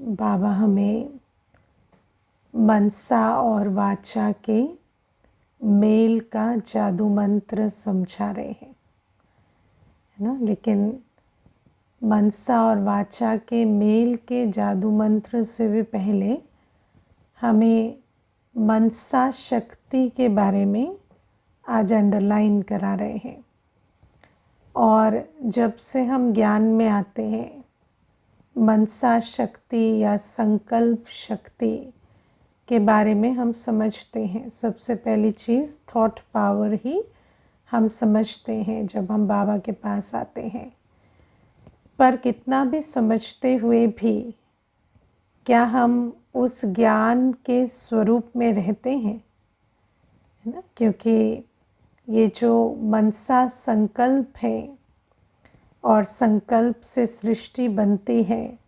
बाबा हमें मनसा और वाचा के मेल का जादू मंत्र समझा रहे हैं, है ना। लेकिन मनसा और वाचा के मेल के जादू मंत्र से भी पहले हमें मनसा शक्ति के बारे में आज अंडरलाइन करा रहे हैं। और जब से हम ज्ञान में आते हैं, मनसा शक्ति या संकल्प शक्ति के बारे में हम समझते हैं। सबसे पहली चीज़ थॉट पावर ही हम समझते हैं जब हम बाबा के पास आते हैं। पर कितना भी समझते हुए भी क्या हम उस ज्ञान के स्वरूप में रहते हैं, है ना। क्योंकि ये जो मनसा संकल्प है और संकल्प से सृष्टि बनती है,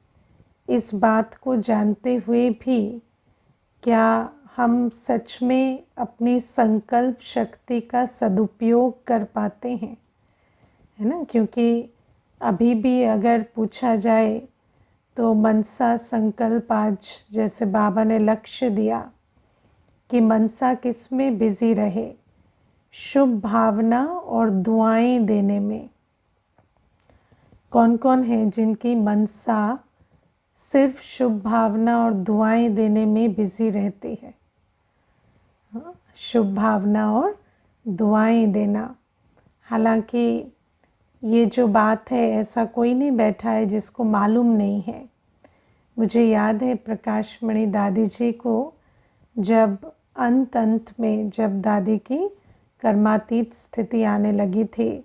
इस बात को जानते हुए भी क्या हम सच में अपनी संकल्प शक्ति का सदुपयोग कर पाते हैं, है ना। क्योंकि अभी भी अगर पूछा जाए तो मनसा संकल्प आज जैसे बाबा ने लक्ष्य दिया कि मनसा किस में बिजी रहे, शुभ भावना और दुआएं देने में। कौन कौन है जिनकी मनसा सिर्फ शुभ भावना और दुआएं देने में बिजी रहती है। शुभ भावना और दुआएं देना। हालांकि ये जो बात है, ऐसा कोई नहीं बैठा है जिसको मालूम नहीं है। मुझे याद है प्रकाश मणि दादी जी को जब अंत में जब दादी की कर्मातीत स्थिति आने लगी थी,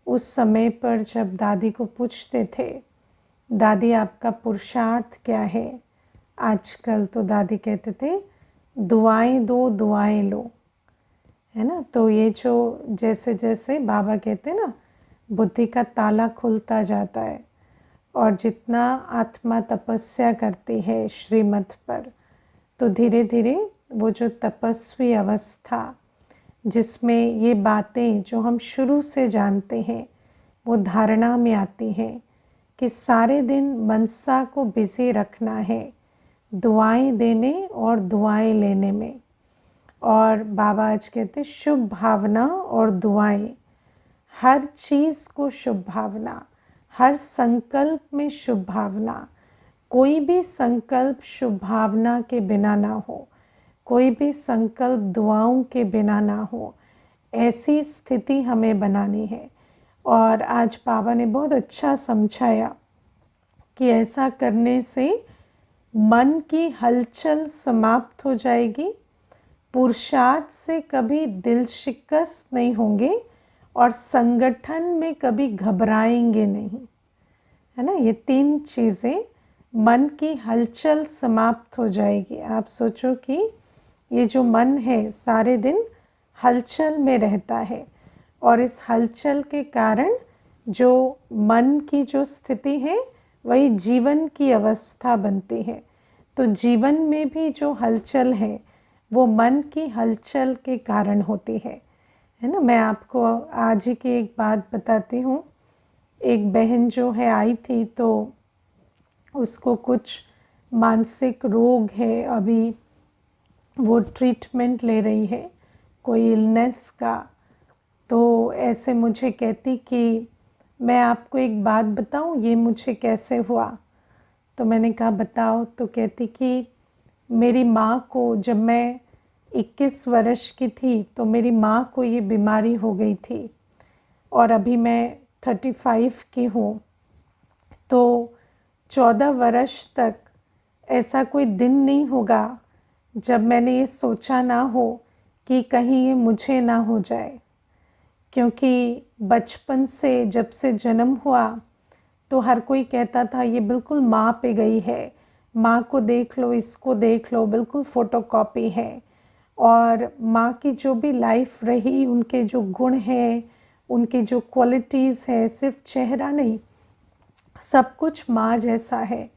उस समय पर जब दादी को पूछते थे, दादी आपका पुरुषार्थ क्या है, आजकल तो दादी कहते थे दुआएं दो दुआएं लो, है ना। तो ये जो जैसे जैसे बाबा कहते ना, बुद्धि का ताला खुलता जाता है और जितना आत्मा तपस्या करती है श्रीमत पर, तो धीरे धीरे वो जो तपस्वी अवस्था जिसमें ये बातें जो हम शुरू से जानते हैं वो धारणा में आती हैं कि सारे दिन मनसा को बिजी रखना है दुआएं देने और दुआएं लेने में। और बाबा आज कहते शुभ भावना और दुआएं, हर चीज़ को शुभ भावना, हर संकल्प में शुभ भावना। कोई भी संकल्प शुभ भावना के बिना ना हो, कोई भी संकल्प दुआओं के बिना ना हो, ऐसी स्थिति हमें बनानी है। और आज बाबा ने बहुत अच्छा समझाया कि ऐसा करने से मन की हलचल समाप्त हो जाएगी, पुरुषार्थ से कभी दिल शिकस्त नहीं होंगे और संगठन में कभी घबराएंगे नहीं, है ना। ये तीन चीज़ें, मन की हलचल समाप्त हो जाएगी। आप सोचो कि ये जो मन है सारे दिन हलचल में रहता है और इस हलचल के कारण जो मन की जो स्थिति है वही जीवन की अवस्था बनती है। तो जीवन में भी जो हलचल है वो मन की हलचल के कारण होती है ना। मैं आपको आज ही की एक बात बताती हूँ। एक बहन जो है आई थी, तो उसको कुछ मानसिक रोग है, अभी वो ट्रीटमेंट ले रही है कोई इलनेस का। तो ऐसे मुझे कहती कि मैं आपको एक बात बताऊं, ये मुझे कैसे हुआ। तो मैंने कहा बताओ। तो कहती कि मेरी माँ को जब मैं 21 वर्ष की थी तो मेरी माँ को ये बीमारी हो गई थी और अभी मैं 35 की हूँ। तो 14 वर्ष तक ऐसा कोई दिन नहीं होगा जब मैंने ये सोचा ना हो कि कहीं ये मुझे ना हो जाए। क्योंकि बचपन से जब से जन्म हुआ तो हर कोई कहता था ये बिल्कुल माँ पे गई है, माँ को देख लो, इसको देख लो, बिल्कुल फ़ोटोकॉपी है। और माँ की जो भी लाइफ रही, उनके जो गुण हैं, उनकी जो क्वालिटीज़ है, सिर्फ चेहरा नहीं, सब कुछ माँ जैसा है।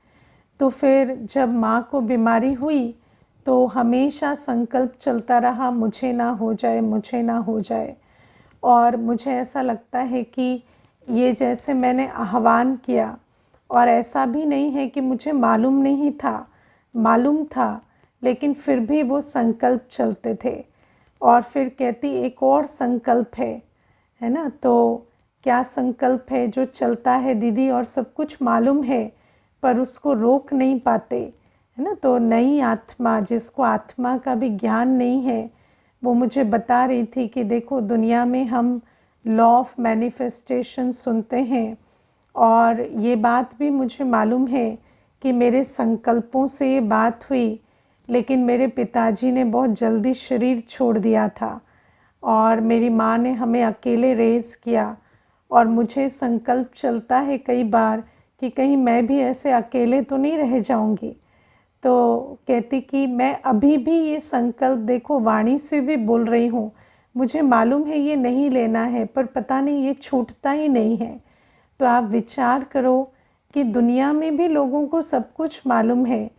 तो फिर जब माँ को बीमारी हुई तो हमेशा संकल्प चलता रहा मुझे ना हो जाए, मुझे ना हो जाए। और मुझे ऐसा लगता है कि ये जैसे मैंने आह्वान किया और ऐसा भी नहीं है कि मुझे मालूम नहीं था, मालूम था, लेकिन फिर भी वो संकल्प चलते थे। और फिर कहती एक और संकल्प है ना। तो क्या संकल्प है जो चलता है दीदी, और सब कुछ मालूम है पर उसको रोक नहीं पाते, है ना। तो नई आत्मा, जिसको आत्मा का भी ज्ञान नहीं है, वो मुझे बता रही थी कि देखो दुनिया में हम लॉ ऑफ मैनिफेस्टेशन सुनते हैं, और ये बात भी मुझे मालूम है कि मेरे संकल्पों से ये बात हुई, लेकिन मेरे पिताजी ने बहुत जल्दी शरीर छोड़ दिया था और मेरी माँ ने हमें अकेले रेज़ किया। और मुझे संकल्प चलता है कई बार कि कहीं मैं भी ऐसे अकेले तो नहीं रह जाऊंगी। तो कहती कि मैं अभी भी ये संकल्प देखो वाणी से भी बोल रही हूँ, मुझे मालूम है ये नहीं लेना है, पर पता नहीं ये छूटता ही नहीं है। तो आप विचार करो कि दुनिया में भी लोगों को सब कुछ मालूम है,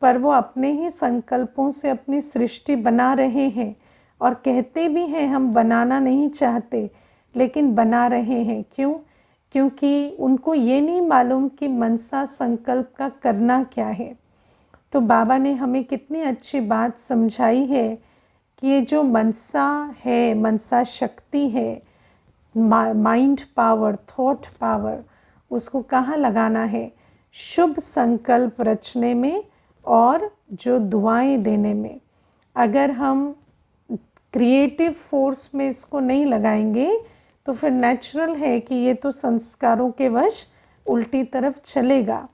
पर वो अपने ही संकल्पों से अपनी सृष्टि बना रहे हैं, और कहते भी हैं हम बनाना नहीं चाहते, लेकिन बना रहे हैं। क्यों? क्योंकि उनको ये नहीं मालूम कि मनसा संकल्प का करना क्या है। तो बाबा ने हमें कितनी अच्छी बात समझाई है कि ये जो मनसा है, मनसा शक्ति है, माइंड पावर, थॉट पावर, उसको कहाँ लगाना है? शुभ संकल्प रचने में और जो दुआएं देने में। अगर हम क्रिएटिव फोर्स में इसको नहीं लगाएंगे तो फिर नेचुरल है कि ये तो संस्कारों के वश उल्टी तरफ चलेगा।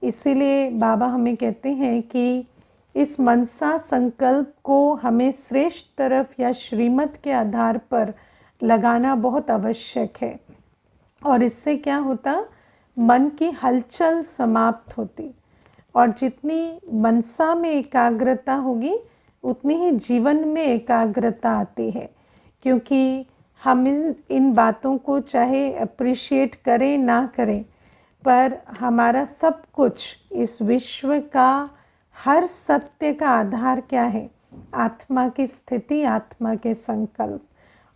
इसीलिए बाबा हमें कहते हैं कि इस मनसा संकल्प को हमें श्रेष्ठ तरफ या श्रीमत के आधार पर लगाना बहुत आवश्यक है। और इससे क्या होता? मन की हलचल समाप्त होती, और जितनी मनसा में एकाग्रता होगी उतनी ही जीवन में एकाग्रता आती है। क्योंकि हम इन बातों को चाहे अप्रिशिएट करें ना करें, पर हमारा सब कुछ, इस विश्व का हर सत्य का आधार क्या है? आत्मा की स्थिति, आत्मा के संकल्प।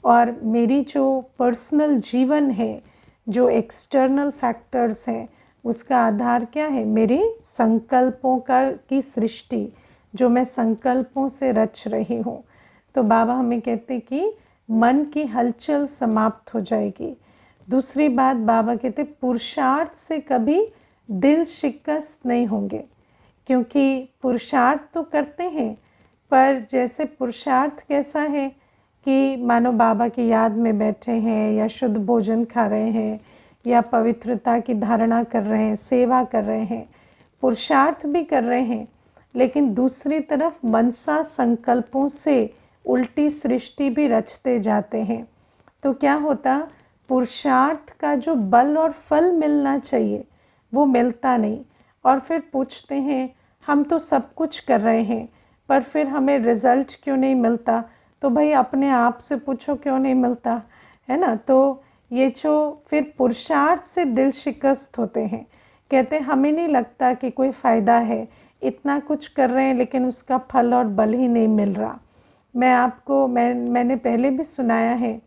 और मेरी जो पर्सनल जीवन है, जो एक्सटर्नल फैक्टर्स हैं, उसका आधार क्या है? मेरे संकल्पों की सृष्टि, जो मैं संकल्पों से रच रही हूँ। तो बाबा हमें कहते कि मन की हलचल समाप्त हो जाएगी। दूसरी बात बाबा कहते पुरुषार्थ से कभी दिल शिकस्त नहीं होंगे, क्योंकि पुरुषार्थ तो करते हैं, पर जैसे पुरुषार्थ कैसा है कि मानो बाबा की याद में बैठे हैं, या शुद्ध भोजन खा रहे हैं, या पवित्रता की धारणा कर रहे हैं, सेवा कर रहे हैं, पुरुषार्थ भी कर रहे हैं, लेकिन दूसरी तरफ मनसा संकल्पों से उल्टी सृष्टि भी रचते जाते हैं। तो क्या होता? पुरुषार्थ का जो बल और फल मिलना चाहिए वो मिलता नहीं। और फिर पूछते हैं हम तो सब कुछ कर रहे हैं, पर फिर हमें रिजल्ट क्यों नहीं मिलता? तो भाई अपने आप से पूछो क्यों नहीं मिलता, है ना। तो ये जो फिर पुरुषार्थ से दिल शिकस्त होते हैं, कहते हमें नहीं लगता कि कोई फ़ायदा है, इतना कुछ कर रहे हैं लेकिन उसका फल और बल ही नहीं मिल रहा। मैंने पहले भी सुनाया है,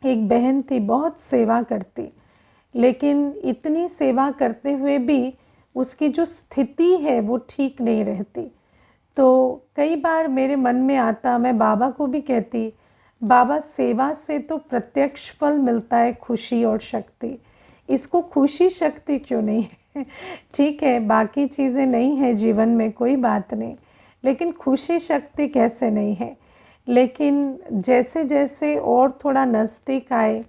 एक बहन थी बहुत सेवा करती, लेकिन इतनी सेवा करते हुए भी उसकी जो स्थिति है वो ठीक नहीं रहती। तो कई बार मेरे मन में आता, मैं बाबा को भी कहती, बाबा सेवा से तो प्रत्यक्ष फल मिलता है, खुशी और शक्ति, इसको खुशी शक्ति क्यों नहीं है? ठीक है बाकी चीज़ें नहीं है जीवन में, कोई बात नहीं, लेकिन खुशी शक्ति कैसे नहीं है? लेकिन जैसे जैसे और थोड़ा नज़दीक आए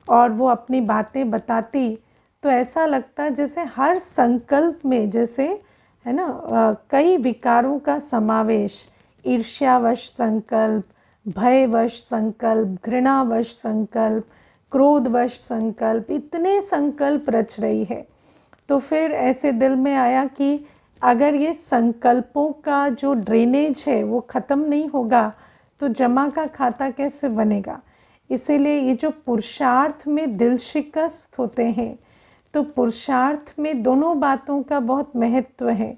और वो अपनी बातें बताती, तो ऐसा लगता जैसे हर संकल्प में, जैसे है ना कई विकारों का समावेश, ईर्ष्यावश संकल्प, भयवश संकल्प, घृणावश संकल्प, क्रोधवश संकल्प, इतने संकल्प रच रही है। तो फिर ऐसे दिल में आया कि अगर ये संकल्पों का जो ड्रेनेज है वो ख़त्म नहीं होगा तो जमा का खाता कैसे बनेगा? इसीलिए ये जो पुरुषार्थ में दिल शिकस्त होते हैं, तो पुरुषार्थ में दोनों बातों का बहुत महत्व है।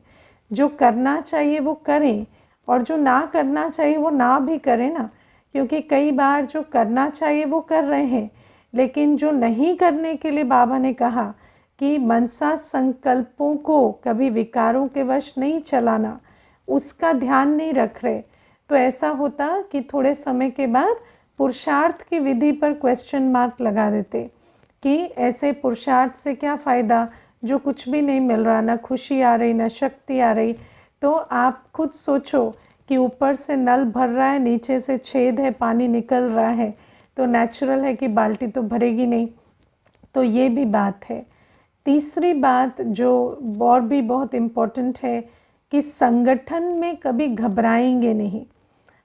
जो करना चाहिए वो करें, और जो ना करना चाहिए वो ना भी करें ना, क्योंकि कई बार जो करना चाहिए वो कर रहे हैं, लेकिन जो नहीं करने के लिए बाबा ने कहा कि मनसा संकल्पों को कभी विकारों के वश नहीं चलाना, उसका ध्यान नहीं रख रहे, तो ऐसा होता कि थोड़े समय के बाद पुरुषार्थ की विधि पर क्वेश्चन मार्क लगा देते कि ऐसे पुरुषार्थ से क्या फ़ायदा जो कुछ भी नहीं मिल रहा, ना खुशी आ रही ना शक्ति आ रही। तो आप खुद सोचो कि ऊपर से नल भर रहा है, नीचे से छेद है, पानी निकल रहा है, तो नेचुरल है कि बाल्टी तो भरेगी नहीं। तो ये भी बात है। तीसरी बात जो और भी बहुत इम्पोर्टेंट है कि संगठन में कभी घबराएंगे नहीं।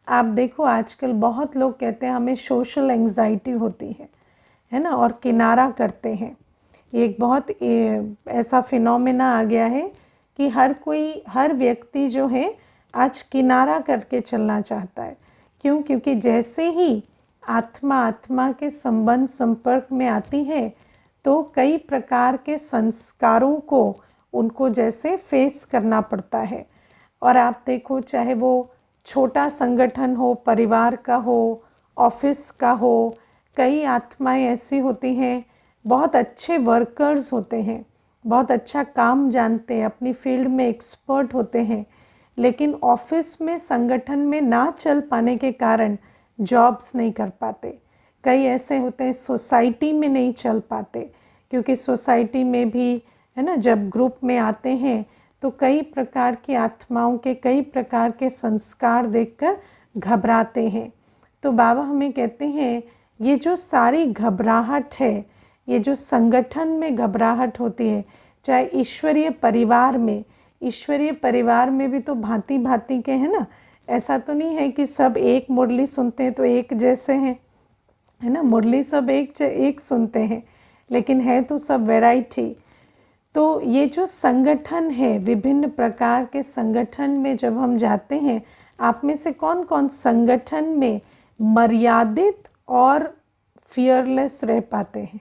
आप देखो आजकल बहुत लोग कहते हैं हमें सोशल एंग्जाइटी होती है ना, और किनारा करते हैं। ये एक बहुत ऐसा फिनोमेना आ गया है कि हर व्यक्ति जो है आज किनारा करके चलना चाहता है। क्यों? क्योंकि जैसे ही आत्मा के संबंध संपर्क में आती है तो कई प्रकार के संस्कारों को उनको जैसे फेस करना पड़ता है। और आप देखो चाहे वो छोटा संगठन हो, परिवार का हो, ऑफिस का हो, कई आत्माएं ऐसी होती हैं, बहुत अच्छे वर्कर्स होते हैं, बहुत अच्छा काम जानते हैं, अपनी फील्ड में एक्सपर्ट होते हैं, लेकिन ऑफिस में संगठन में ना चल पाने के कारण जॉब्स नहीं कर पाते। कई ऐसे होते हैं सोसाइटी में नहीं चल पाते, क्योंकि सोसाइटी में भी है ना, जब ग्रुप में आते हैं तो कई प्रकार की आत्माओं के कई प्रकार के संस्कार देखकर घबराते हैं। तो बाबा हमें कहते हैं ये जो सारी घबराहट है, ये जो संगठन में घबराहट होती है, चाहे ईश्वरीय परिवार में भी तो भांति भांति के हैं ना। ऐसा तो नहीं है कि सब एक मुरली सुनते हैं तो एक जैसे हैं, है ना। मुरली सब एक सुनते हैं, लेकिन है तो सब वैरायटी। तो ये जो संगठन है, विभिन्न प्रकार के संगठन में जब हम जाते हैं, आप में से कौन कौन संगठन में मर्यादित और फियरलेस रह पाते हैं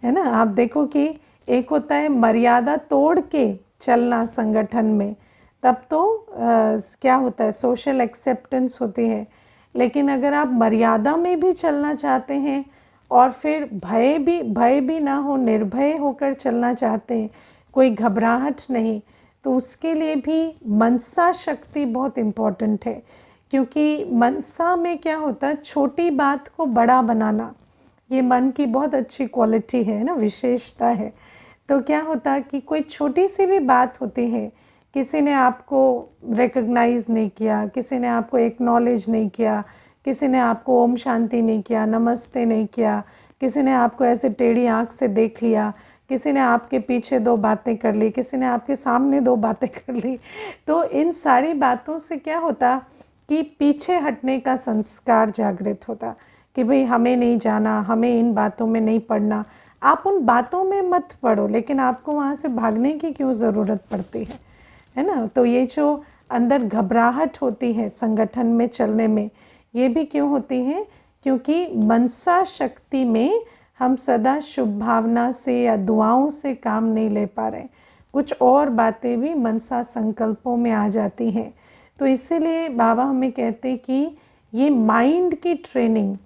है ना। आप देखो कि एक होता है मर्यादा तोड़ के चलना संगठन में, तब तो क्या होता है, सोशल एक्सेप्टेंस होती है। लेकिन अगर आप मर्यादा में भी चलना चाहते हैं और फिर भय भी ना हो, निर्भय होकर चलना चाहते हैं, कोई घबराहट नहीं, तो उसके लिए भी मनसा शक्ति बहुत इम्पोर्टेंट है। क्योंकि मनसा में क्या होता है, छोटी बात को बड़ा बनाना, ये मन की बहुत अच्छी क्वालिटी है ना, विशेषता है। तो क्या होता है कि कोई छोटी सी भी बात होती है, किसी ने आपको रिकग्नाइज नहीं किया, किसी ने आपको एक्नॉलेज नहीं किया, किसी ने आपको ओम शांति नहीं किया, नमस्ते नहीं किया, किसी ने आपको ऐसे टेढ़ी आंख से देख लिया, किसी ने आपके पीछे दो बातें कर ली, किसी ने आपके सामने दो बातें कर ली, तो इन सारी बातों से क्या होता कि पीछे हटने का संस्कार जागृत होता कि भाई हमें नहीं जाना, हमें इन बातों में नहीं पड़ना। आप उन बातों में मत पड़ो, लेकिन आपको वहाँ से भागने की क्यों ज़रूरत पड़ती है ना। तो ये जो अंदर घबराहट होती है संगठन में चलने में, ये भी क्यों होती है, क्योंकि मनसा शक्ति में हम सदा शुभ भावना से या दुआओं से काम नहीं ले पा रहे, कुछ और बातें भी मनसा संकल्पों में आ जाती हैं। तो इसीलिए बाबा हमें कहते कि ये माइंड की ट्रेनिंग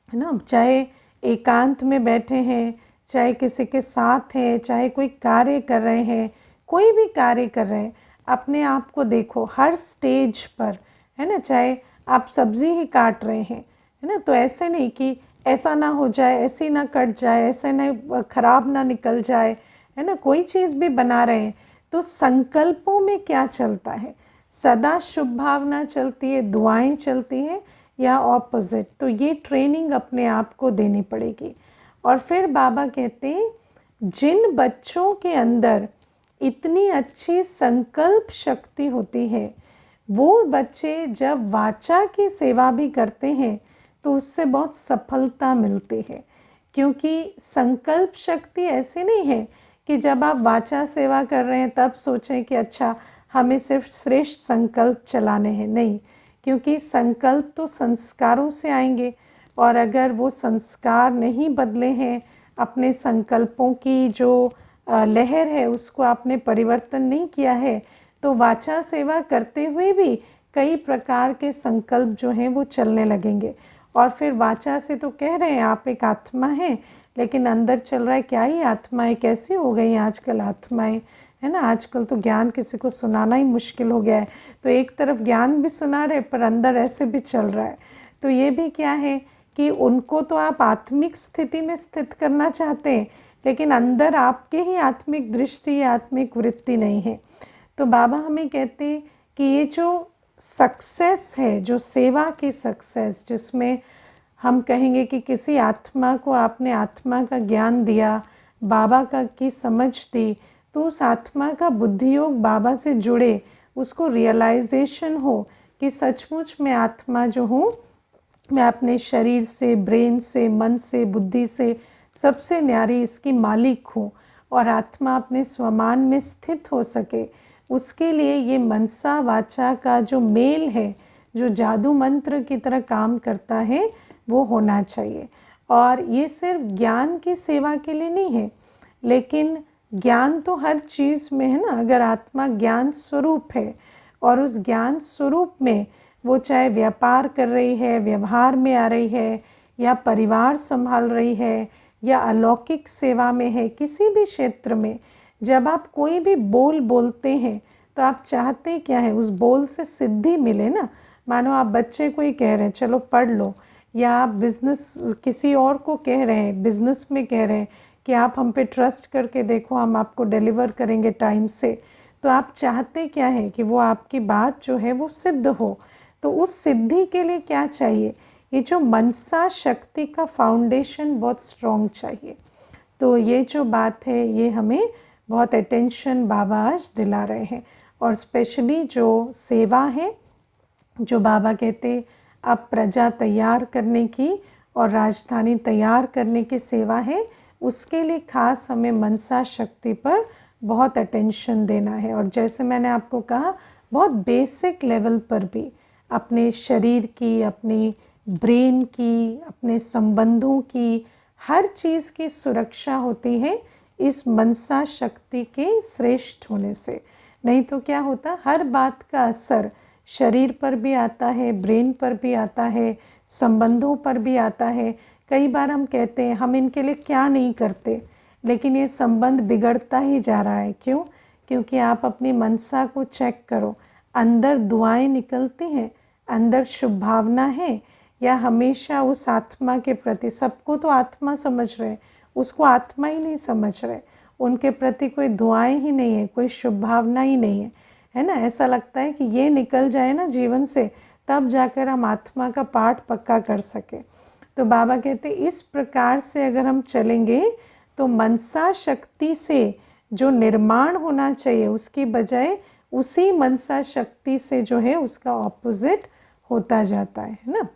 है ना, चाहे एकांत में बैठे हैं, चाहे किसी के साथ हैं, चाहे कोई कार्य कर रहे हैं, कोई भी कार्य कर रहे हैं, अपने आप को देखो हर स्टेज पर, है ना। चाहे आप सब्जी ही काट रहे हैं, है ना, तो ऐसे नहीं कि ऐसा ना हो जाए, ऐसी ना कट जाए, ऐसे ना खराब ना निकल जाए, है ना। कोई चीज़ भी बना रहे हैं तो संकल्पों में क्या चलता है, सदा शुभ भावना चलती है, दुआएं चलती हैं या ऑपोजिट। तो ये ट्रेनिंग अपने आप को देनी पड़ेगी। और फिर बाबा कहते हैं जिन बच्चों के अंदर इतनी अच्छी संकल्प शक्ति होती है, वो बच्चे जब वाचा की सेवा भी करते हैं तो उससे बहुत सफलता मिलती है। क्योंकि संकल्प शक्ति ऐसे नहीं है कि जब आप वाचा सेवा कर रहे हैं तब सोचें कि अच्छा हमें सिर्फ श्रेष्ठ संकल्प चलाने हैं, नहीं। क्योंकि संकल्प तो संस्कारों से आएंगे, और अगर वो संस्कार नहीं बदले हैं, अपने संकल्पों की जो लहर है उसको आपने परिवर्तन नहीं किया है, तो वाचा सेवा करते हुए भी कई प्रकार के संकल्प जो हैं वो चलने लगेंगे। और फिर वाचा से तो कह रहे हैं आप एक आत्मा हैं, लेकिन अंदर चल रहा है क्या ही आत्माएं कैसी हो गई हैं आजकल आत्माएं, है ना। आजकल तो ज्ञान किसी को सुनाना ही मुश्किल हो गया है। तो एक तरफ ज्ञान भी सुना रहे पर अंदर ऐसे भी चल रहा है। तो ये भी क्या है कि उनको तो आप आत्मिक स्थिति में स्थित करना चाहते हैं, लेकिन अंदर आपके ही आत्मिक दृष्टि या आत्मिक वृत्ति नहीं है। तो बाबा हमें कहते हैं कि ये जो सक्सेस है, जो सेवा की सक्सेस, जिसमें हम कहेंगे कि किसी आत्मा को आपने आत्मा का ज्ञान दिया, बाबा का की समझ दी, तो उस आत्मा का बुद्धि योग बाबा से जुड़े, उसको रियलाइजेशन हो कि सचमुच मैं आत्मा जो हूँ, मैं अपने शरीर से, ब्रेन से, मन से, बुद्धि से सबसे न्यारी इसकी मालिक हूँ, और आत्मा अपने स्वमान में स्थित हो सके, उसके लिए ये मनसा वाचा का जो मेल है, जो जादू मंत्र की तरह काम करता है, वो होना चाहिए। और ये सिर्फ ज्ञान की सेवा के लिए नहीं है, लेकिन ज्ञान तो हर चीज़ में है ना। अगर आत्मा ज्ञान स्वरूप है और उस ज्ञान स्वरूप में वो चाहे व्यापार कर रही है, व्यवहार में आ रही है, या परिवार संभाल रही है, या अलौकिक सेवा में है, किसी भी क्षेत्र में जब आप कोई भी बोल बोलते हैं तो आप चाहते क्या है, उस बोल से सिद्धि मिले ना। मानो आप बच्चे को ही कह रहे हैं चलो पढ़ लो, या आप बिज़नेस किसी और को कह रहे हैं, बिज़नेस में कह रहे हैं कि आप हम पे ट्रस्ट करके देखो, हम आपको डिलीवर करेंगे टाइम से। तो आप चाहते क्या है कि वो आपकी बात जो है वो सिद्ध हो। तो उस सिद्धि के लिए क्या चाहिए, ये जो मनसा शक्ति का फाउंडेशन बहुत स्ट्रॉन्ग चाहिए। तो ये जो बात है ये हमें बहुत अटेंशन बाबा आज दिला रहे हैं। और स्पेशली जो सेवा है, जो बाबा कहते अब प्रजा तैयार करने की और राजधानी तैयार करने की सेवा है, उसके लिए खास हमें मनसा शक्ति पर बहुत अटेंशन देना है। और जैसे मैंने आपको कहा, बहुत बेसिक लेवल पर भी अपने शरीर की, अपनी ब्रेन की, अपने संबंधों की, हर चीज़ की सुरक्षा होती है इस मनसा शक्ति के श्रेष्ठ होने से। नहीं तो क्या होता, हर बात का असर शरीर पर भी आता है, ब्रेन पर भी आता है, संबंधों पर भी आता है। कई बार हम कहते हैं हम इनके लिए क्या नहीं करते, लेकिन ये संबंध बिगड़ता ही जा रहा है। क्यों? क्योंकि आप अपनी मनसा को चेक करो, अंदर दुआएं निकलती हैं, अंदर शुभ भावना है, या हमेशा उस आत्मा के प्रति, सबको तो आत्मा समझ रहे, उसको आत्मा ही नहीं समझ रहे, उनके प्रति कोई दुआएं ही नहीं है, कोई शुभ भावना ही नहीं है ना। ऐसा लगता है कि ये निकल जाए ना जीवन से, तब जाकर हम आत्मा का पाठ पक्का कर सके। तो बाबा कहते इस प्रकार से अगर हम चलेंगे तो मनसा शक्ति से जो निर्माण होना चाहिए, उसकी बजाय उसी मनसा शक्ति से जो है उसका ऑपोजिट होता जाता है ना।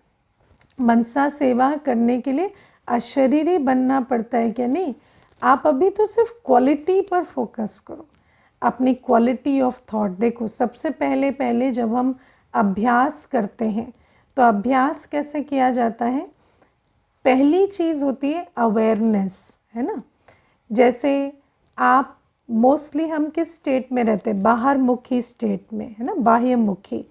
मनसा सेवा करने के लिए अशरीरी बनना पड़ता है क्या? नहीं, आप अभी तो सिर्फ क्वालिटी पर फोकस करो, अपनी क्वालिटी ऑफ थॉट देखो। सबसे पहले जब हम अभ्यास करते हैं तो अभ्यास कैसे किया जाता है? पहली चीज़ होती है अवेयरनेस, है ना। जैसे आप मोस्टली हम किस स्टेट में रहते हैं? बाहर मुखी स्टेट में, है ना, बाह्य मुखी।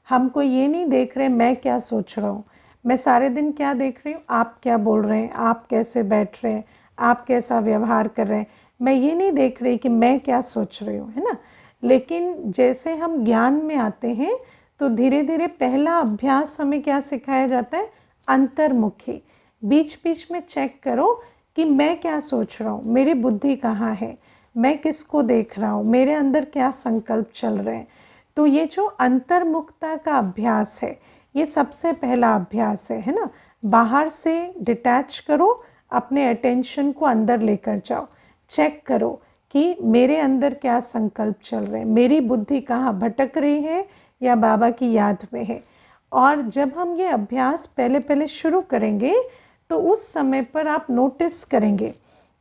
हमको ये नहीं देख रहे मैं क्या सोच रहा हूँ, मैं सारे दिन क्या देख रही हूँ, आप क्या बोल रहे हैं, आप कैसे बैठ रहे हैं, आप कैसा व्यवहार कर रहे हैं। मैं ये नहीं देख रही कि मैं क्या सोच रही हूँ, है ना। लेकिन जैसे हम ज्ञान में आते हैं तो धीरे धीरे पहला अभ्यास हमें क्या सिखाया जाता है? अंतर्मुखी। बीच बीच में चेक करो कि मैं क्या सोच रहा हूँ, मेरी बुद्धि कहाँ है, मैं किसको देख रहा हूँ, मेरे अंदर क्या संकल्प चल रहे हैं। तो ये जो अंतर्मुखता का अभ्यास है, ये सबसे पहला अभ्यास है ना। बाहर से डिटैच करो, अपने अटेंशन को अंदर लेकर जाओ, चेक करो कि मेरे अंदर क्या संकल्प चल रहे हैं, मेरी बुद्धि कहाँ भटक रही है या बाबा की याद में है। और जब हम ये अभ्यास पहले शुरू करेंगे तो उस समय पर आप नोटिस करेंगे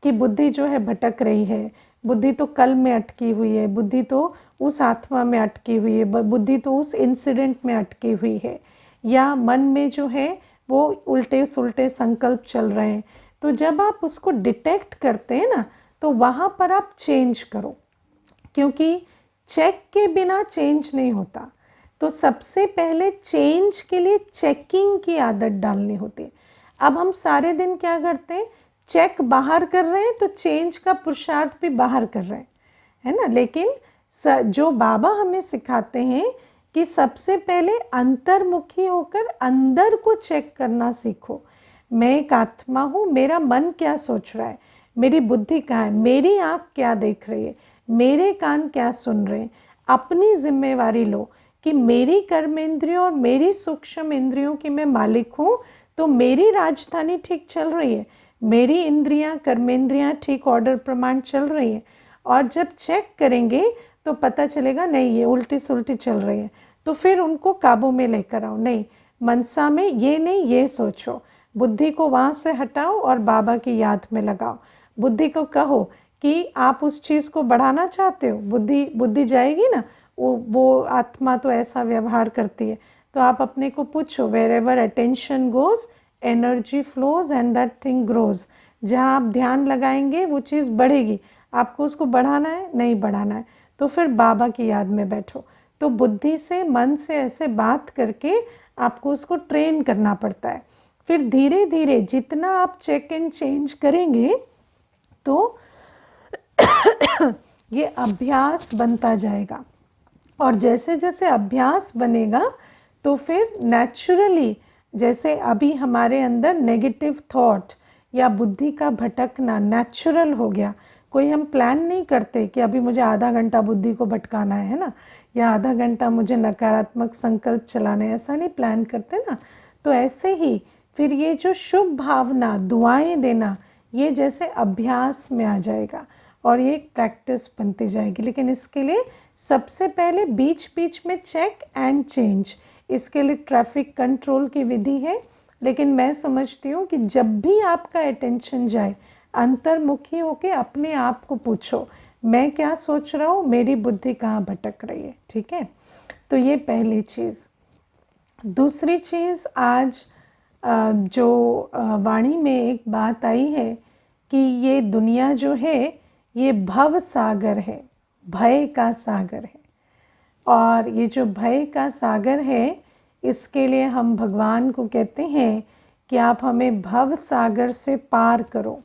कि बुद्धि जो है भटक रही है, बुद्धि तो कल में अटकी हुई है, बुद्धि तो उस आत्मा में अटकी हुई है, बुद्धि तो उस इंसिडेंट में अटकी हुई है, या मन में जो है वो उल्टे सुल्टे संकल्प चल रहे हैं। तो जब आप उसको डिटेक्ट करते हैं ना, तो वहाँ पर आप चेंज करो, क्योंकि चेक के बिना चेंज नहीं होता। तो सबसे पहले चेंज के लिए चेकिंग की आदत डालनी होती है। अब हम सारे दिन क्या करते हैं? चेक बाहर कर रहे हैं तो चेंज का पुरुषार्थ भी बाहर कर रहे हैं, है ना। लेकिन जो बाबा हमें सिखाते हैं कि सबसे पहले अंतर्मुखी होकर अंदर को चेक करना सीखो। मैं एक आत्मा हूँ, मेरा मन क्या सोच रहा है, मेरी बुद्धि कहाँ है, मेरी आँख क्या देख रही है, मेरे कान क्या सुन रहे हैं। अपनी जिम्मेवारी लो कि मेरी कर्मेंद्रियों और मेरी सूक्ष्म इंद्रियों की मैं मालिक हूँ, तो मेरी राजधानी ठीक चल रही है, मेरी इंद्रियां कर्मेंद्रियां ठीक ऑर्डर प्रमाण चल रही हैं। और जब चेक करेंगे तो पता चलेगा नहीं ये उल्टी सुल्टी चल रही है, तो फिर उनको काबू में लेकर आओ। नहीं, मनसा में ये नहीं ये सोचो, बुद्धि को वहाँ से हटाओ और बाबा की याद में लगाओ। बुद्धि को कहो कि आप उस चीज़ को बढ़ाना चाहते हो, बुद्धि जाएगी ना, वो आत्मा तो ऐसा व्यवहार करती है। तो आप अपने को पूछो, wherever attention goes energy flows and that thing grows. जहाँ आप ध्यान लगाएंगे वो चीज़ बढ़ेगी। आपको उसको बढ़ाना है, नहीं बढ़ाना है, तो फिर बाबा की याद में बैठो। तो बुद्धि से, मन से ऐसे बात करके आपको उसको ट्रेन करना पड़ता है। फिर धीरे धीरे जितना आप चेक एंड चेंज करेंगे तो ये अभ्यास बनता जाएगा। और जैसे जैसे अभ्यास बनेगा तो फिर नेचुरली, जैसे अभी हमारे अंदर नेगेटिव थॉट या बुद्धि का भटकना नेचुरल हो गया। कोई हम प्लान नहीं करते कि अभी मुझे आधा घंटा बुद्धि को भटकाना है ना, या आधा घंटा मुझे नकारात्मक संकल्प चलाना है, ऐसा नहीं प्लान करते ना। तो ऐसे ही फिर ये जो शुभ भावना, दुआएं देना, ये जैसे अभ्यास में आ जाएगा और ये एक प्रैक्टिस बनती जाएगी। लेकिन इसके लिए सबसे पहले बीच बीच में चेक एंड चेंज, इसके लिए ट्रैफिक कंट्रोल की विधि है। लेकिन मैं समझती हूँ कि जब भी आपका अटेंशन जाए, अंतर्मुखी होके अपने आप को पूछो, मैं क्या सोच रहा हूँ, मेरी बुद्धि कहाँ भटक रही है। ठीक है, तो ये पहली चीज़। दूसरी चीज़, आज जो वाणी में एक बात आई है कि ये दुनिया जो है ये भव सागर है, भय का सागर है। और ये जो भय का सागर है, इसके लिए हम भगवान को कहते हैं कि आप हमें भव सागर से पार करो,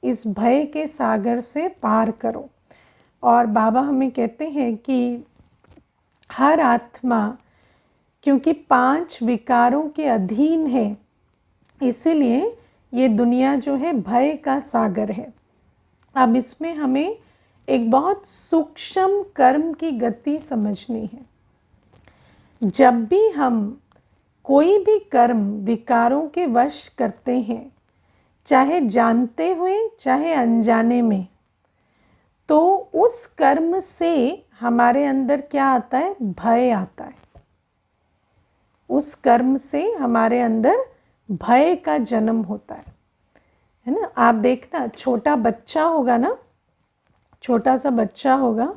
इस भय के सागर से पार करो। और बाबा हमें कहते हैं कि हर आत्मा, क्योंकि 5 विकारों के अधीन है, इसीलिए ये दुनिया जो है भय का सागर है। अब इसमें हमें एक बहुत सूक्ष्म कर्म की गति समझनी है। जब भी हम कोई भी कर्म विकारों के वश करते हैं, चाहे जानते हुए चाहे अनजाने में, तो उस कर्म से हमारे अंदर क्या आता है, भय आता है। उस कर्म से हमारे अंदर भय का जन्म होता है ना। आप देखना, छोटा बच्चा होगा ना, छोटा सा बच्चा होगा,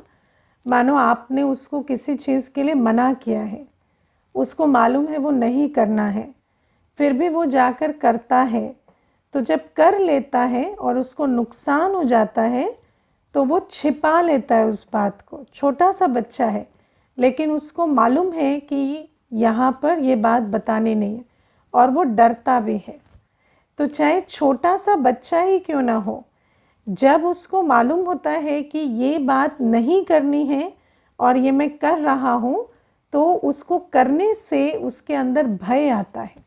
मानो आपने उसको किसी चीज़ के लिए मना किया है, उसको मालूम है वो नहीं करना है, फिर भी वो जाकर करता है। तो जब कर लेता है और उसको नुकसान हो जाता है तो वो छिपा लेता है उस बात को। छोटा सा बच्चा है, लेकिन उसको मालूम है कि यहाँ पर ये बात बतानी नहीं है, और वो डरता भी है। तो चाहे छोटा सा बच्चा ही क्यों ना हो, जब उसको मालूम होता है कि ये बात नहीं करनी है और ये मैं कर रहा हूँ, तो उसको करने से उसके अंदर भय आता है।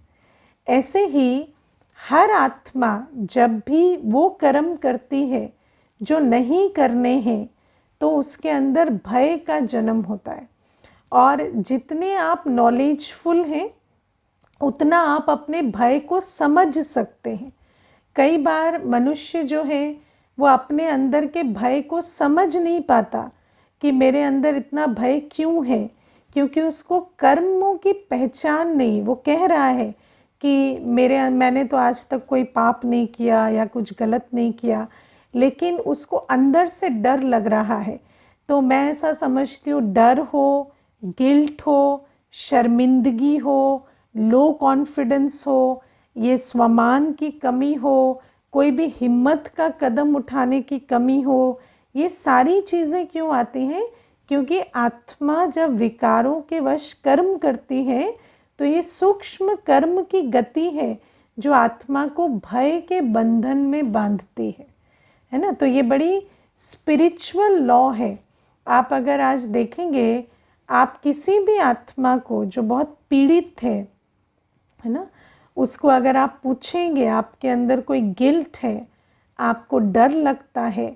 ऐसे ही हर आत्मा जब भी वो कर्म करती है जो नहीं करने हैं, तो उसके अंदर भय का जन्म होता है। और जितने आप नॉलेजफुल हैं, उतना आप अपने भय को समझ सकते हैं। कई बार मनुष्य जो है वो अपने अंदर के भय को समझ नहीं पाता कि मेरे अंदर इतना भय क्यों है, क्योंकि उसको कर्मों की पहचान नहीं। वो कह रहा है कि मैंने तो आज तक कोई पाप नहीं किया या कुछ गलत नहीं किया, लेकिन उसको अंदर से डर लग रहा है। तो मैं ऐसा समझती हूँ, डर हो, गिल्ट हो, शर्मिंदगी हो, लो कॉन्फिडेंस हो, ये स्वमान की कमी हो, कोई भी हिम्मत का कदम उठाने की कमी हो, ये सारी चीज़ें क्यों आती हैं? क्योंकि आत्मा जब विकारों के वश कर्म करती है, तो ये सूक्ष्म कर्म की गति है जो आत्मा को भय के बंधन में बांधती है ना। तो ये बड़ी स्पिरिचुअल लॉ है। आप अगर आज देखेंगे, आप किसी भी आत्मा को जो बहुत पीड़ित है ना, उसको अगर आप पूछेंगे आपके अंदर कोई गिल्ट है, आपको डर लगता है,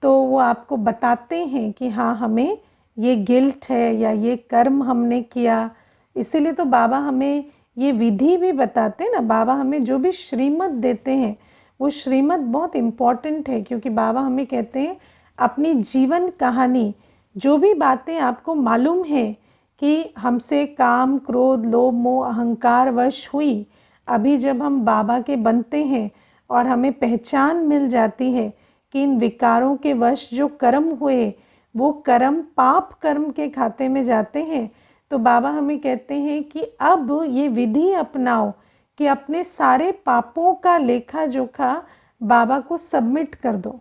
तो वो आपको बताते हैं कि हाँ हमें ये गिल्ट है या ये कर्म हमने किया। इसीलिए तो बाबा हमें ये विधि भी बताते हैं ना। बाबा हमें जो भी श्रीमत देते हैं वो श्रीमत बहुत इम्पॉर्टेंट है, क्योंकि बाबा हमें कहते हैं अपनी जीवन कहानी, जो भी बातें आपको मालूम है कि हमसे काम क्रोध लोभ मोह अहंकार वश हुई, अभी जब हम बाबा के बनते हैं और हमें पहचान मिल जाती है कि इन विकारों के वश जो कर्म हुए वो कर्म पाप कर्म के खाते में जाते हैं, तो बाबा हमें कहते हैं कि अब ये विधि अपनाओ कि अपने सारे पापों का लेखा जोखा बाबा को सबमिट कर दो।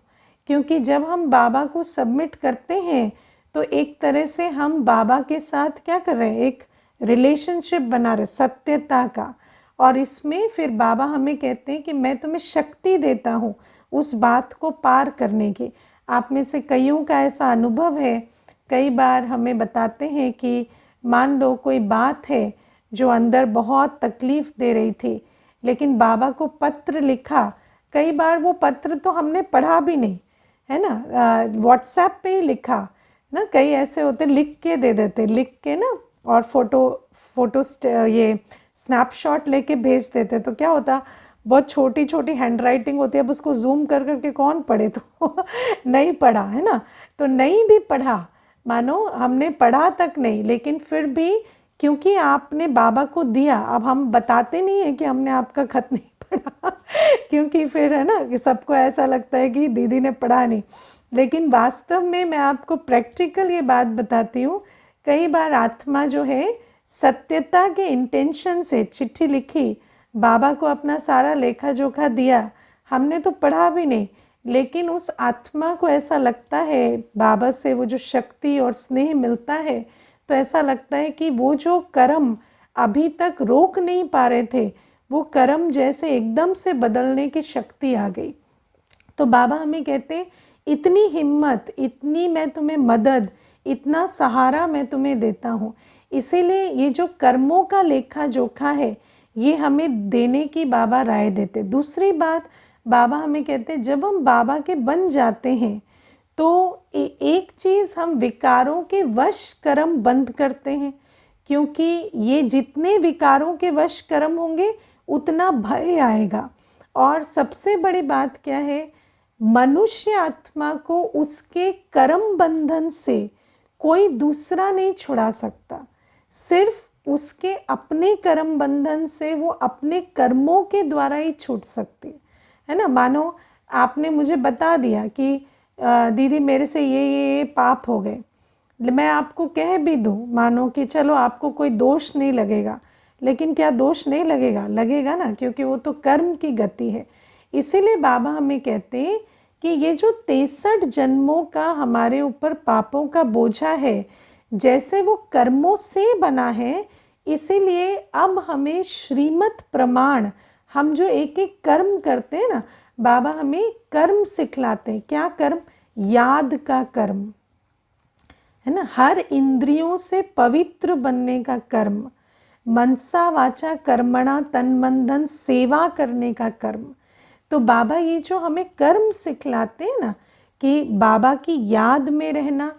क्योंकि जब हम बाबा को सबमिट करते हैं तो एक तरह से हम बाबा के साथ क्या कर रहे हैं, एक रिलेशनशिप बना रहे सत्यता का। और इसमें फिर बाबा हमें कहते हैं कि मैं तुम्हें शक्ति देता हूँ उस बात को पार करने की। आप में से कईयों का ऐसा अनुभव है, कई बार हमें बताते हैं कि मान लो कोई बात है जो अंदर बहुत तकलीफ़ दे रही थी, लेकिन बाबा को पत्र लिखा, कई बार वो पत्र तो हमने पढ़ा भी नहीं, है ना, व्हाट्सएप पे ही लिखा ना। कई ऐसे होते लिख के दे देते, लिख के ना, और फोटो ये स्नैपशॉट लेके भेज देते। तो क्या होता, बहुत छोटी छोटी हैंड राइटिंग होती है, अब उसको जूम कर करके कौन पढ़े, तो नहीं पढ़ा, है ना। तो नहीं भी पढ़ा, मानो हमने पढ़ा तक नहीं, लेकिन फिर भी क्योंकि आपने बाबा को दिया, अब हम बताते नहीं है कि हमने आपका खत नहीं पढ़ा क्योंकि फिर है ना कि सबको ऐसा लगता है कि दीदी ने पढ़ा नहीं। लेकिन वास्तव में मैं आपको प्रैक्टिकल ये बात बताती हूँ, कई बार आत्मा जो है सत्यता के इंटेंशन से चिट्ठी लिखी, बाबा को अपना सारा लेखा जोखा दिया, हमने तो पढ़ा भी नहीं, लेकिन उस आत्मा को ऐसा लगता है बाबा से वो जो शक्ति और स्नेह मिलता है, तो ऐसा लगता है कि वो जो कर्म अभी तक रोक नहीं पा रहे थे, वो कर्म जैसे एकदम से बदलने की शक्ति आ गई। तो बाबा हमें कहते हैं इतनी हिम्मत, इतनी मैं तुम्हें मदद, इतना सहारा मैं तुम्हें देता हूँ। इसीलिए ये जो कर्मों का लेखा जोखा है ये हमें देने की बाबा राय देते। दूसरी बात, बाबा हमें कहते हैं जब हम बाबा के बन जाते हैं तो एक चीज़, हम विकारों के वश कर्म बंद करते हैं, क्योंकि ये जितने विकारों के वश कर्म होंगे उतना भय आएगा। और सबसे बड़ी बात क्या है, मनुष्य आत्मा को उसके कर्म बंधन से कोई दूसरा नहीं छुड़ा सकता, सिर्फ उसके अपने कर्म बंधन से वो अपने कर्मों के द्वारा ही छूट सकती है ना। मानो आपने मुझे बता दिया कि दीदी मेरे से ये पाप हो गए, मैं आपको कह भी दूँ, मानो कि चलो आपको कोई दोष नहीं लगेगा, लेकिन क्या दोष नहीं लगेगा, लगेगा ना, क्योंकि वो तो कर्म की गति है। इसीलिए बाबा हमें कहते हैं कि ये जो 63 जन्मों का हमारे ऊपर पापों का बोझा है, जैसे वो कर्मों से बना है, इसीलिए अब हमें श्रीमत प्रमाण, हम जो एक एक कर्म करते हैं ना, बाबा हमें कर्म सिखलाते हैं। क्या कर्म? याद का कर्म, है ना, हर इंद्रियों से पवित्र बनने का कर्म, मनसा वाचा कर्मणा तन मन धन सेवा करने का कर्म। तो बाबा ये जो हमें कर्म सिखलाते हैं ना, कि बाबा की याद में रहना,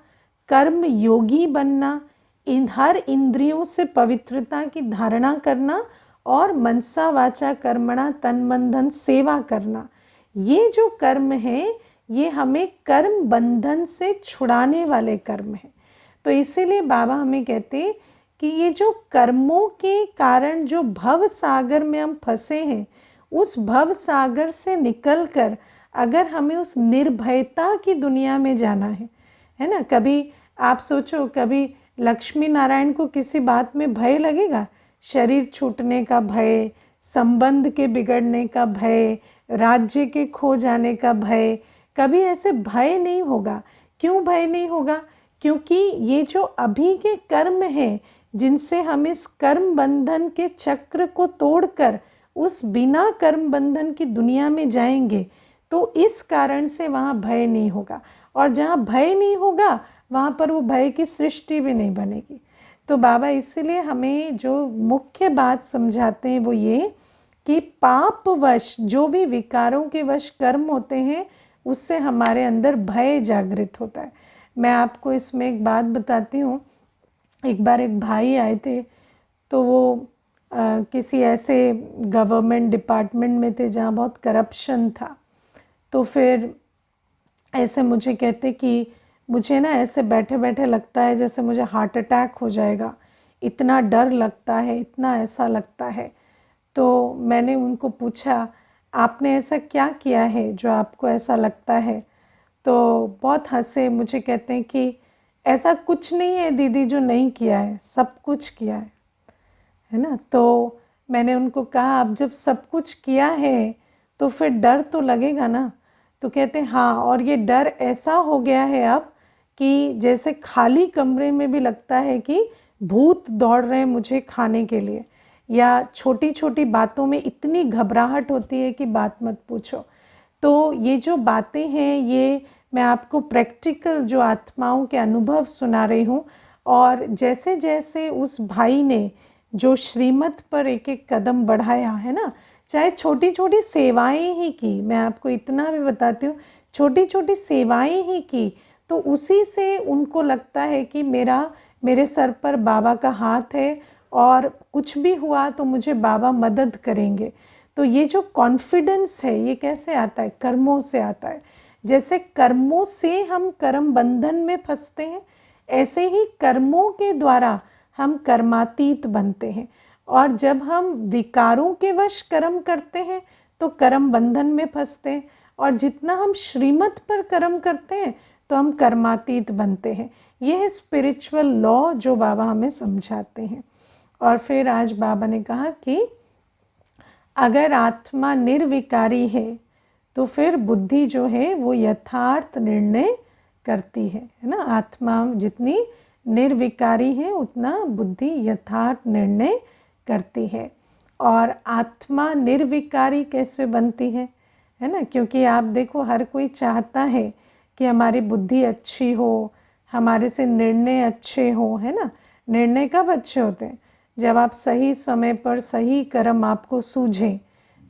कर्म योगी बनना, इन हर इंद्रियों से पवित्रता की धारणा करना, और मनसा वाचा कर्मणा तन मन धन सेवा करना, ये जो कर्म है ये हमें कर्म बंधन से छुड़ाने वाले कर्म हैं। तो इसीलिए बाबा हमें कहते हैं कि ये जो कर्मों के कारण जो भव सागर में हम फंसे हैं, उस भव सागर से निकलकर अगर हमें उस निर्भयता की दुनिया में जाना है ना। कभी आप सोचो, कभी लक्ष्मी नारायण को किसी बात में भय लगेगा? शरीर छूटने का भय, संबंध के बिगड़ने का भय, राज्य के खो जाने का भय, कभी ऐसे भय नहीं होगा। क्यों भय नहीं होगा? क्योंकि ये जो अभी के कर्म हैं, जिनसे हम इस कर्म बंधन के चक्र को तोड़कर उस बिना कर्म बंधन की दुनिया में जाएंगे तो इस कारण से वहाँ भय नहीं होगा, और जहाँ भय नहीं होगा वहाँ पर वो भय की सृष्टि भी नहीं बनेगी। तो बाबा इसीलिए हमें जो मुख्य बात समझाते हैं वो ये कि पापवश जो भी विकारों के वश कर्म होते हैं उससे हमारे अंदर भय जागृत होता है। मैं आपको इसमें एक बात बताती हूँ। एक बार एक भाई आए थे, तो वो किसी ऐसे गवर्नमेंट डिपार्टमेंट में थे जहाँ बहुत करप्शन था। तो फिर ऐसे मुझे कहते कि मुझे ना ऐसे बैठे बैठे लगता है जैसे मुझे हार्ट अटैक हो जाएगा, इतना डर लगता है, इतना ऐसा लगता है। तो मैंने उनको पूछा, आपने ऐसा क्या किया है जो आपको ऐसा लगता है? तो बहुत हंसे, मुझे कहते हैं कि ऐसा कुछ नहीं है दीदी जो नहीं किया है, सब कुछ किया है ना। तो मैंने उनको कहा, अब जब सब कुछ किया है तो फिर डर तो लगेगा ना। तो कहते हैं हाँ, और ये डर ऐसा हो गया है अब कि जैसे खाली कमरे में भी लगता है कि भूत दौड़ रहे हैं मुझे खाने के लिए, या छोटी छोटी बातों में इतनी घबराहट होती है कि बात मत पूछो। तो ये जो बातें हैं ये मैं आपको प्रैक्टिकल जो आत्माओं के अनुभव सुना रही हूँ। और जैसे जैसे उस भाई ने जो श्रीमत पर एक एक कदम बढ़ाया है ना, चाहे छोटी छोटी सेवाएं ही की, मैं आपको इतना भी बताती हूँ, छोटी छोटी सेवाएं ही की, तो उसी से उनको लगता है कि मेरे सर पर बाबा का हाथ है और कुछ भी हुआ तो मुझे बाबा मदद करेंगे। तो ये जो कॉन्फिडेंस है ये कैसे आता है? कर्मों से आता है। जैसे कर्मों से हम कर्म बंधन में फंसते हैं, ऐसे ही कर्मों के द्वारा हम कर्मातीत बनते हैं। और जब हम विकारों के वश कर्म करते हैं तो कर्म बंधन में फंसते हैं, और जितना हम श्रीमत पर कर्म करते हैं तो हम कर्मातीत बनते हैं। यह है स्पिरिचुअल लॉ जो बाबा हमें समझाते हैं। और फिर आज बाबा ने कहा कि अगर आत्मा निर्विकारी है तो फिर बुद्धि जो है वो यथार्थ निर्णय करती है ना। आत्मा जितनी निर्विकारी है उतना बुद्धि यथार्थ निर्णय करती है। और आत्मा निर्विकारी कैसे बनती है ना? क्योंकि आप देखो, हर कोई चाहता है कि हमारी बुद्धि अच्छी हो, हमारे से निर्णय अच्छे हो, है ना। निर्णय कब अच्छे होते हैं? जब आप सही समय पर सही कर्म आपको सूझे,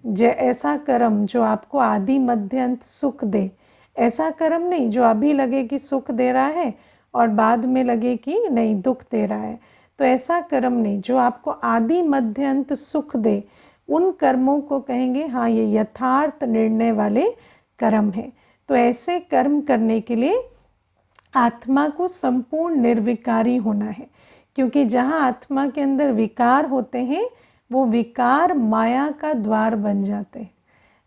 ऐसा कर्म जो आपको आदि मध्य अंत सुख दे। ऐसा कर्म नहीं जो अभी लगे कि सुख दे रहा है और बाद में लगे कि नहीं दुख दे रहा है। तो ऐसा कर्म नहीं, जो आपको आदि मध्य अंत सुख दे, उन कर्मों को कहेंगे हाँ ये यथार्थ निर्णय वाले कर्म है। तो ऐसे कर्म करने के लिए आत्मा को संपूर्ण निर्विकारी होना है, क्योंकि जहाँ आत्मा के अंदर विकार होते हैं वो विकार माया का द्वार बन जाते हैं,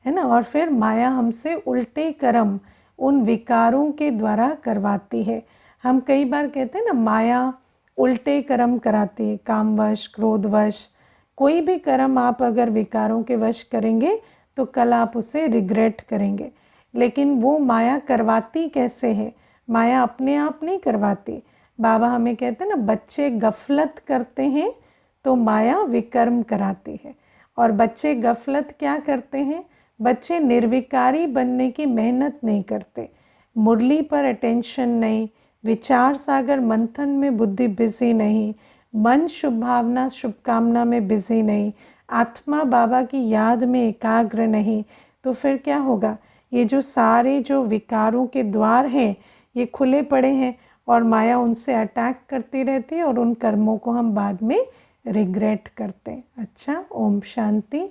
है ना। और फिर माया हमसे उल्टे कर्म उन विकारों के द्वारा करवाती है। हम कई बार कहते हैं ना, माया उल्टे कर्म कराती है, कामवश, क्रोधवश। कोई भी कर्म आप अगर विकारों के वश करेंगे तो कल आप उसे रिग्रेट करेंगे। लेकिन वो माया करवाती कैसे है? माया अपने आप नहीं करवाती। बाबा हमें कहते हैं ना, बच्चे गफलत करते हैं तो माया विकर्म कराती है। और बच्चे गफलत क्या करते हैं? बच्चे निर्विकारी बनने की मेहनत नहीं करते, मुरली पर अटेंशन नहीं, विचार सागर मंथन में बुद्धि बिजी नहीं, मन शुभ भावना शुभकामना में बिजी नहीं, आत्मा बाबा की याद में एकाग्र नहीं। तो फिर क्या होगा? ये जो सारे जो विकारों के द्वार हैं ये खुले पड़े हैं और माया उनसे अटैक करती रहती है और उन कर्मों को हम बाद में रिग्रेट करते हैं। अच्छा, ओम शांति।